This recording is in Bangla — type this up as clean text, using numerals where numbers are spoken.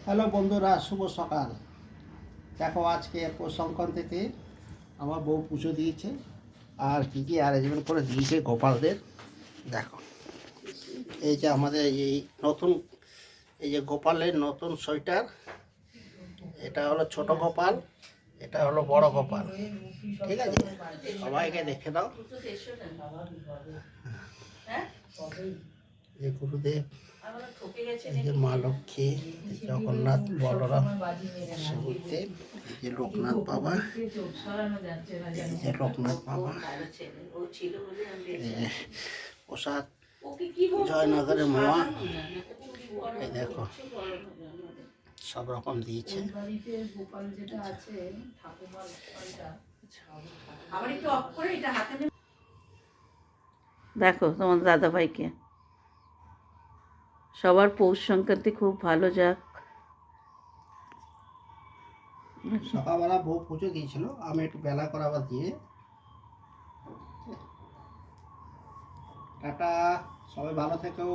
হ্যালো বন্ধুরা, শুভ সকাল। দেখো, আজকে পৌষ সংক্রান্তিতে আমার বউ পুজো দিয়েছে আর কী কী অ্যারেঞ্জমেন্ট করে দিয়েছে গোপালদের। দেখো, এই যে আমাদের এই নতুন, এই যে গোপালের নতুন সোয়েটার, এটা হলো ছোট গোপাল, এটা হলো বড় গোপাল। ঠিক আছে, সবাইকে দেখে দাও। যে গুরুদেব, এই যে মা লক্ষ্মী, জগন্নাথ, বলরাম, সুদেব, এই যে লোকনাথ বাবা, এই যে লোকনাথ বাবা, এই যে প্রসাদ জয়নগরের মোয়া, এই দেখো সব রকম দিয়েছে। দেখো তোমার দাদাভাইকে। সবার পৌষ সংক্রান্তি খুব ভালো যাক। সকালবেলা বউ পুজো দিয়েছিল, আমি একটু বেলা করে আবার দিয়ে। টাটা, সবাই ভালো থেকো।